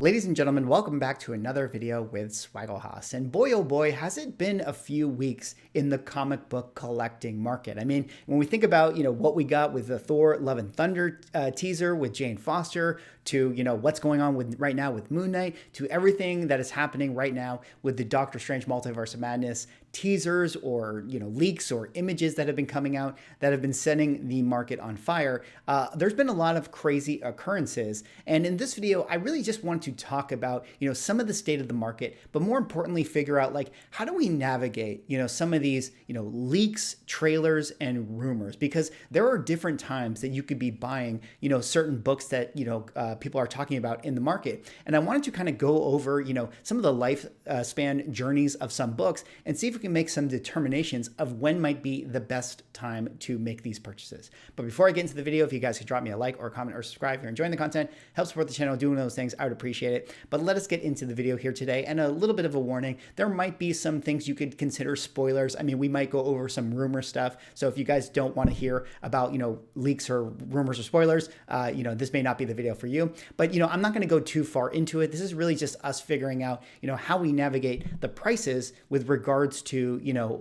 Ladies and gentlemen, welcome back to another video with Swaggle. And boy, oh boy, has it been a few weeks in the comic book collecting market. I mean, when we think about, what we got with the Thor Love and Thunder teaser with Jane Foster, to, what's going on with right now with Moon Knight, to everything that is happening right now with the Doctor Strange Multiverse of Madness teasers or, leaks or images that have been coming out that have been setting the market on fire. There's been a lot of crazy occurrences. And in this video, I really just want to talk about, some of the state of the market, but more importantly, figure out like, how do we navigate, some of these, leaks, trailers, and rumors, because there are different times that you could be buying, certain books that, people are talking about in the market. And I wanted to kind of go over, some of the lifespan journeys of some books and see if we can make some determinations of when might be the best time to make these purchases. But before I get into the video, if you guys could drop me a like or a comment or subscribe if you're enjoying the content, help support the channel, doing those things, I would appreciate it. But let us get into the video here today. And a little bit of a warning, there might be some things you could consider spoilers. I mean, we might go over some rumor stuff. So if you guys don't want to hear about, leaks or rumors or spoilers, this may not be the video for you. But, I'm not going to go too far into it. This is really just us figuring out, how we navigate the prices with regards to,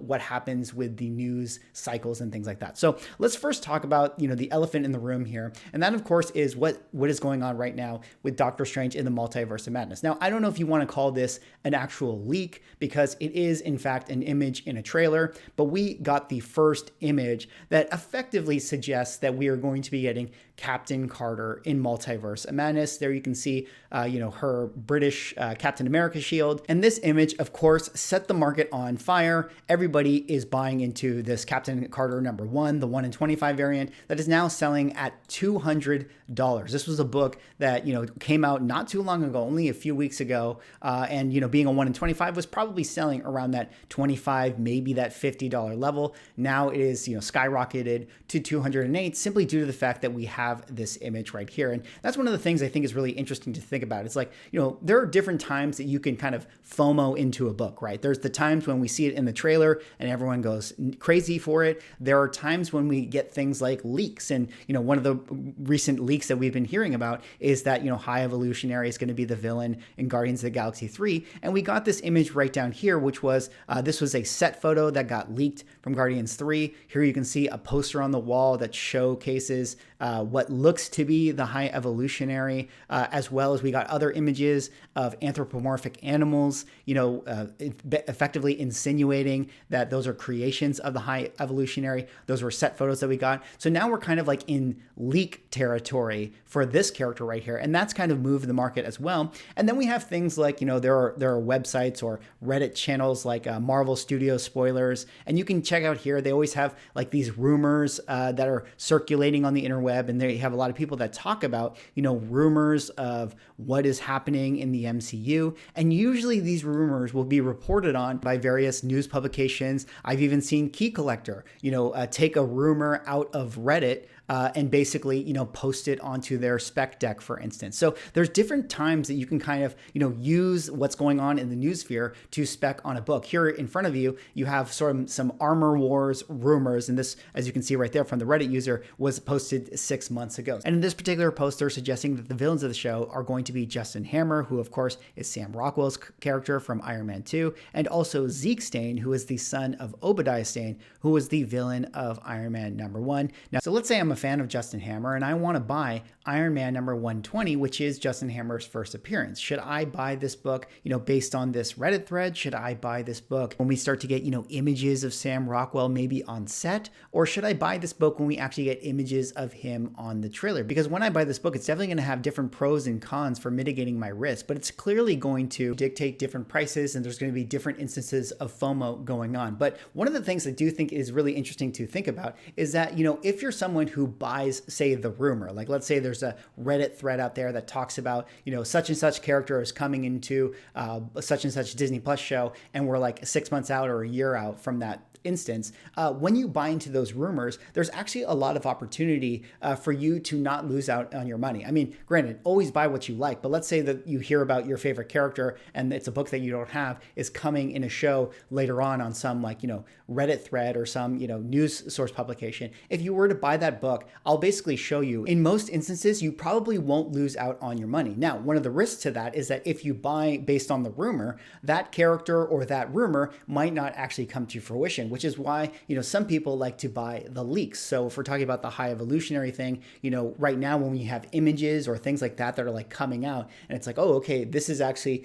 what happens with the news cycles and things like that. So let's first talk about, the elephant in the room here. And that, of course, is what is going on right now with Doctor Strange in the Multiverse of Madness. Now, I don't know if you want to call this an actual leak because it is, in fact, an image in a trailer, but we got the first image that effectively suggests that we are going to be getting Captain Carter in Multiverse of Madness. There you can see, her British Captain America shield. And this image, of course, set the market on fire. Everybody is buying into this Captain Carter #1, the 1 in 25 variant that is now selling at $200. This was a book that, came out not too long ago, only a few weeks ago. And, being a 1 in 25 was probably selling around that 25, maybe that $50 level. Now it is, skyrocketed to 208 simply due to the fact that we have this image right here. And that's one of the things I think is really interesting to think about. It's like, there are different times that you can kind of FOMO into a book, right? There's the times when we see it in the trailer and everyone goes crazy for it. There are times when we get things like leaks. And, one of the recent leaks that we've been hearing about is that, High Evolutionary is going to be the villain in Guardians of the Galaxy 3. And we got this image right down here, which was, this was a set photo that got leaked from Guardians 3. Here you can see a poster on the wall that showcases what looks to be the High Evolutionary, as well as we got other images of anthropomorphic animals, effectively insinuating that those are creations of the High Evolutionary. Those were set photos that we got. So now we're kind of like in leak territory for this character right here. And that's kind of moved the market as well. And then we have things like, there are websites or Reddit channels like Marvel Studios Spoilers. And you can check out here, they always have like these rumors that are circulating on the interweb. And they have a lot of people that talk about, rumors of what is happening in the MCU. And usually these rumors will be reported on by various news publications. I've even seen Key Collector, take a rumor out of Reddit and basically, post it onto their spec deck, for instance. So there's different times that you can kind of, use what's going on in the news sphere to spec on a book. Here in front of you, you have sort of some Armor Wars rumors. And this, as you can see right there from the Reddit user, was posted 6 months ago. And in this particular post, they're suggesting that the villains of the show are going to be Justin Hammer, who of course is Sam Rockwell's character from Iron Man 2, and also Zeke Stane, who is the son of Obadiah Stane, who was the villain of Iron Man #1. Now, so let's say I'm a fan of Justin Hammer and I want to buy Iron Man #120, which is Justin Hammer's first appearance. Should I buy this book, based on this Reddit thread? Should I buy this book when we start to get, images of Sam Rockwell maybe on set? Or should I buy this book when we actually get images of him on the trailer? Because when I buy this book, it's definitely going to have different pros and cons for mitigating my risk, but it's clearly going to dictate different prices and there's going to be different instances of FOMO going on. But one of the things I do think is really interesting to think about is that, if you're someone who buys, say, the rumor, like let's say there's a Reddit thread out there that talks about, such and such character is coming into such and such Disney Plus show, and we're like 6 months out or a year out from that instance, when you buy into those rumors, there's actually a lot of opportunity for you to not lose out on your money. I mean, granted, always buy what you like, but let's say that you hear about your favorite character and it's a book that you don't have is coming in a show later on some like, Reddit thread or some, news source publication. If you were to buy that book, I'll basically show you in most instances, you probably won't lose out on your money. Now, one of the risks to that is that if you buy based on the rumor, that character or that rumor might not actually come to fruition, which is why, some people like to buy the leaks. So if we're talking about the high evolutionary thing, right now when we have images or things like that are like coming out and it's like, oh, okay, this is actually,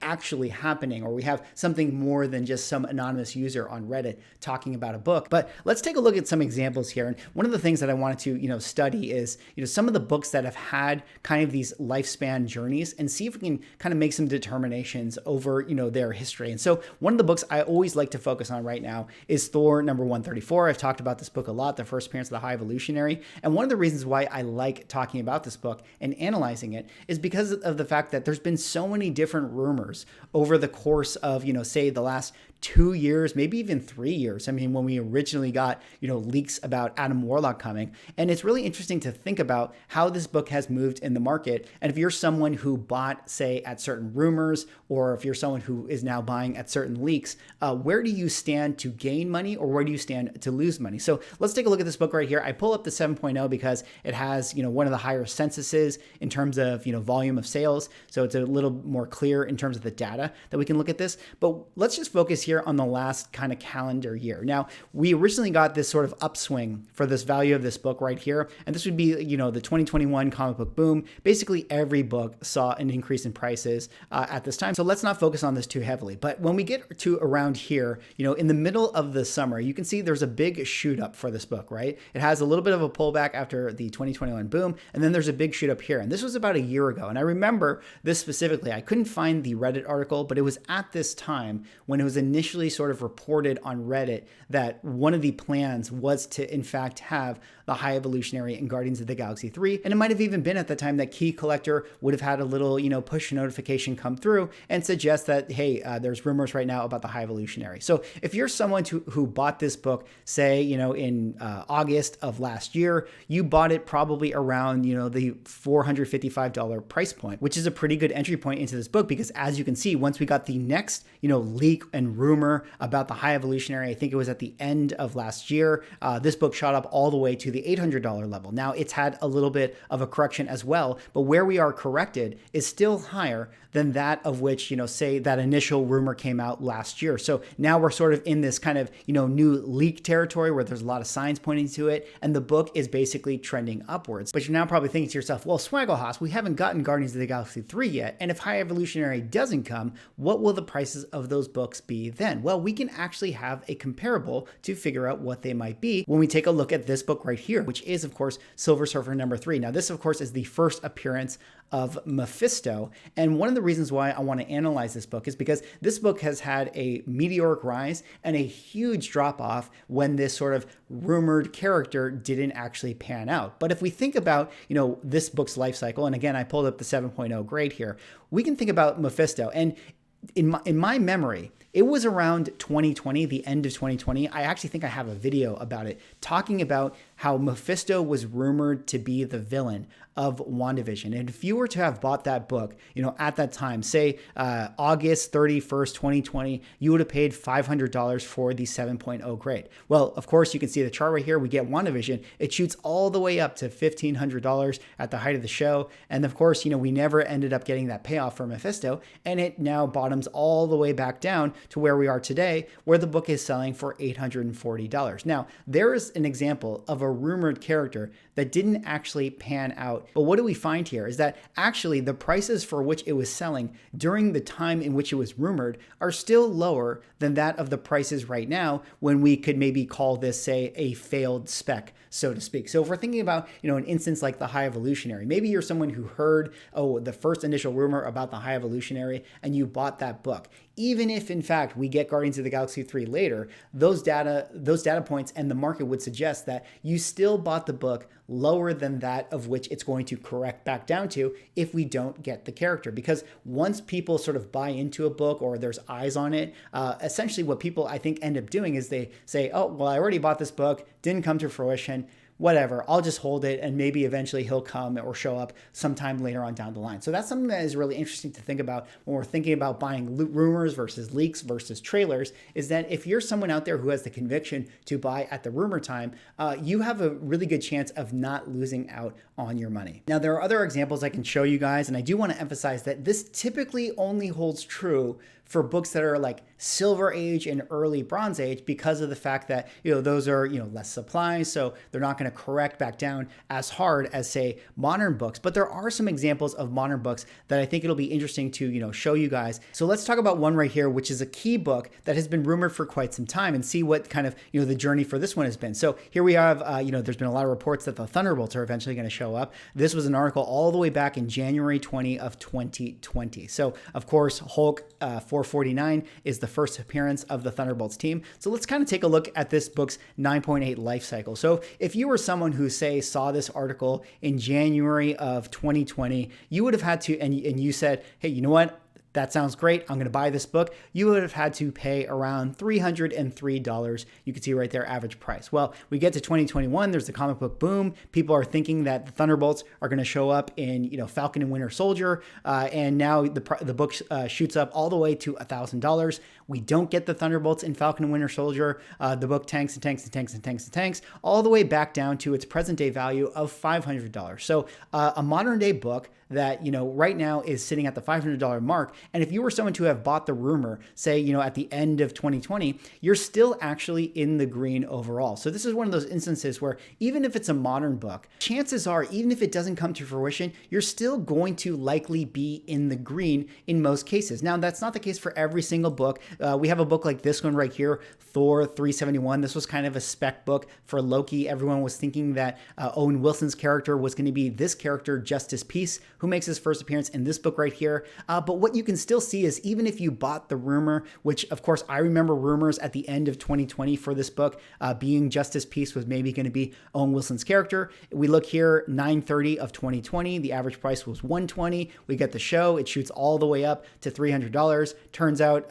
actually happening, or we have something more than just some anonymous user on Reddit talking about a book. But let's take a look at some examples here. And one of the things that I wanted to, study is, some of the books that have had kind of these lifespan journeys and see if we can kind of make some determinations over, their history. And so one of the books I always like to focus on right now is Thor number 134. I've talked about this book a lot, the first appearance of the High Evolutionary. And one of the reasons why I like talking about this book and analyzing it is because of the fact that there's been so many different rumors over the course of, say the last 2 years, maybe even 3 years. I mean, when we originally got, leaks about Adam Warlock coming. And it's really interesting to think about how this book has moved in the market. And if you're someone who bought, say, at certain rumors, or if you're someone who is now buying at certain leaks, where do you stand to gain money or where do you stand to lose money? So let's take a look at this book right here. I pull up the 7.0 because it has, one of the higher censuses in terms of, volume of sales. So it's a little more clear in terms of the data that we can look at this. But let's just focus here on the last kind of calendar year. Now, we originally got this sort of upswing for this value of this book right here. And this would be, the 2021 comic book boom. Basically, every book saw an increase in prices at this time. So let's not focus on this too heavily. But when we get to around here, in the middle of the summer, you can see there's a big shoot up for this book, right? It has a little bit of a pullback after the 2021 boom. And then there's a big shoot up here. And this was about a year ago. And I remember this specifically. I couldn't find the Reddit article, but it was at this time when it was initially sort of reported on Reddit that one of the plans was to, in fact, have the High Evolutionary in Guardians of the Galaxy 3. And it might have even been at the time that Key Collector would have had a little, push notification come through and suggest that, hey, there's rumors right now about the High Evolutionary. So if you're someone who bought this book, say, in August of last year, you bought it probably around, the $455 price point, which is a pretty good entry point into this book because as you can see, once we got the next, leak and rumor about the High Evolutionary, I think it was at the end of last year, this book shot up all the way to the $800 level. Now it's had a little bit of a correction as well, but where we are corrected is still higher than that of which, say that initial rumor came out last year. So now we're sort of in this kind of, new leak territory where there's a lot of signs pointing to it. And the book is basically trending upwards. But you're now probably thinking to yourself, well, Swaggle we haven't gotten Guardians of the Galaxy 3 yet. And if High Evolutionary doesn't come, what will the prices of those books be then? Well, we can actually have a comparable to figure out what they might be when we take a look at this book right here, which is, of course, Silver Surfer number 3. Now, this, of course, is the first appearance of Mephisto. And one of the reasons why I want to analyze this book is because this book has had a meteoric rise and a huge drop off when this sort of rumored character didn't actually pan out. But if we think about, this book's life cycle, and again, I pulled up the 7.0 grade here, we can think about Mephisto. And in my memory, it was around 2020, the end of 2020. I actually think I have a video about it talking about how Mephisto was rumored to be the villain of WandaVision. And if you were to have bought that book, at that time, say August 31st, 2020, you would have paid $500 for the 7.0 grade. Well, of course, you can see the chart right here. We get WandaVision. It shoots all the way up to $1,500 at the height of the show. And of course, we never ended up getting that payoff for Mephisto. And it now bottoms all the way back down to where we are today, where the book is selling for $840. Now, there is an example of a rumored character that didn't actually pan out. But what do we find here is that actually the prices for which it was selling during the time in which it was rumored are still lower than that of the prices right now when we could maybe call this, say, a failed spec, so to speak. So if we're thinking about, an instance like the High Evolutionary, maybe you're someone who heard, the first initial rumor about the High Evolutionary and you bought that book. Even if in fact fact we get Guardians of the Galaxy 3 later, those data points and the market would suggest that you still bought the book lower than that of which it's going to correct back down to if we don't get the character. Because once people sort of buy into a book or there's eyes on it, essentially what people I think end up doing is they say, oh, well, I already bought this book, didn't come to fruition, whatever, I'll just hold it and maybe eventually he'll come or show up sometime later on down the line. So that's something that is really interesting to think about when we're thinking about buying rumors versus leaks versus trailers, is that if you're someone out there who has the conviction to buy at the rumor time, you have a really good chance of not losing out on your money. Now, there are other examples I can show you guys, and I do want to emphasize that this typically only holds true for books that are like Silver Age and early Bronze Age, because of the fact that, those are, less supply, so they're not going to correct back down as hard as, say, modern books. But there are some examples of modern books that I think it'll be interesting to, show you guys. So let's talk about one right here, which is a key book that has been rumored for quite some time, and see what kind of, the journey for this one has been. So here we have, there's been a lot of reports that the Thunderbolts are eventually going to show up. This was an article all the way back in January 20 of 2020. So of course, Hulk 449 is the first appearance of the Thunderbolts team. So let's kind of take a look at this book's 9.8 life cycle. So if you were someone who, say, saw this article in January of 2020, you would have had to, and you said, hey, you know what? That sounds great. I'm going to buy this book. You would have had to pay around $303. You can see right there, average price. Well, we get to 2021. There's the comic book boom. People are thinking that the Thunderbolts are going to show up in, Falcon and Winter Soldier. And now the book shoots up all the way to $1,000. We don't get the Thunderbolts in Falcon and Winter Soldier. The book tanks and tanks and tanks and tanks and tanks all the way back down to its present day value of $500. So a modern day book that, right now is sitting at the $500 mark. And if you were someone to have bought the rumor, say, at the end of 2020, you're still actually in the green overall. So this is one of those instances where even if it's a modern book, chances are, even if it doesn't come to fruition, you're still going to likely be in the green in most cases. Now, that's not the case for every single book. We have a book like this one right here, Thor 371. This was kind of a spec book for Loki. Everyone was thinking that Owen Wilson's character was going to be this character, Justice Peace, who makes his first appearance in this book right here. But what you can still see is even if you bought the rumor, which of course I remember rumors at the end of 2020 for this book being Justice Peace was maybe going to be Owen Wilson's character. We look here, 9/30 of 2020, the average price was $120. We get the show, it shoots all the way up to $300. Turns out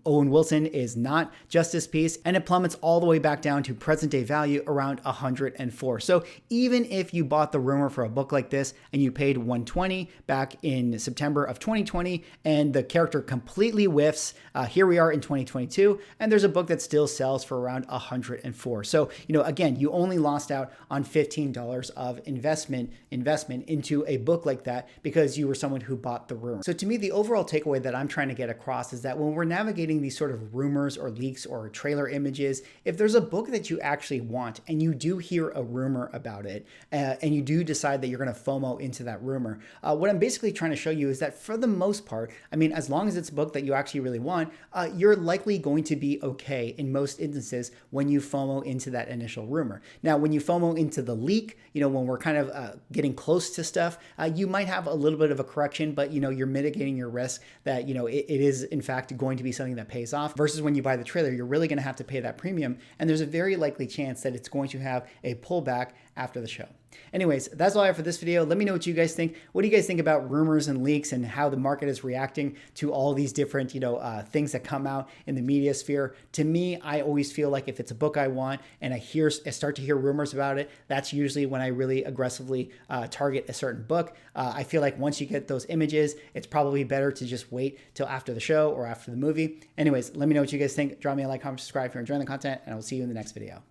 Owen Wilson is not Justice Peace, and it plummets all the way back down to present day value around 104. So even if you bought the rumor for a book like this and you paid $120 back in September of 2020 and the character completely whiffs, here we are in 2022, and there's a book that still sells for around 104. So, again, you only lost out on $15 of investment into a book like that because you were someone who bought the rumor. So to me, the overall takeaway that I'm trying to get across is that when we're navigating these sort of rumors or leaks or trailer images, if there's a book that you actually want and you do hear a rumor about it and you do decide that you're going to FOMO into that rumor, what I'm basically trying to show you is that for the most part, as long as it's a book that you actually really want, you're likely going to be okay in most instances when you FOMO into that initial rumor. Now, when you FOMO into the leak, when we're kind of getting close to stuff, you might have a little bit of a correction, but you're mitigating your risk that it is in fact going to be something that pays off, versus when you buy the trailer, you're really going to have to pay that premium, and there's a very likely chance that it's going to have a pullback after the show. Anyways, that's all I have for this video. Let me know what you guys think. What do you guys think about rumors and leaks and how the market is reacting to all these different, things that come out in the media sphere? To me, I always feel like if it's a book I want and I start to hear rumors about it, that's usually when I really aggressively target a certain book. I feel like once you get those images, it's probably better to just wait till after the show or after the movie. Anyways, let me know what you guys think. Drop me a like, comment, subscribe if you're enjoying the content, and I will see you in the next video.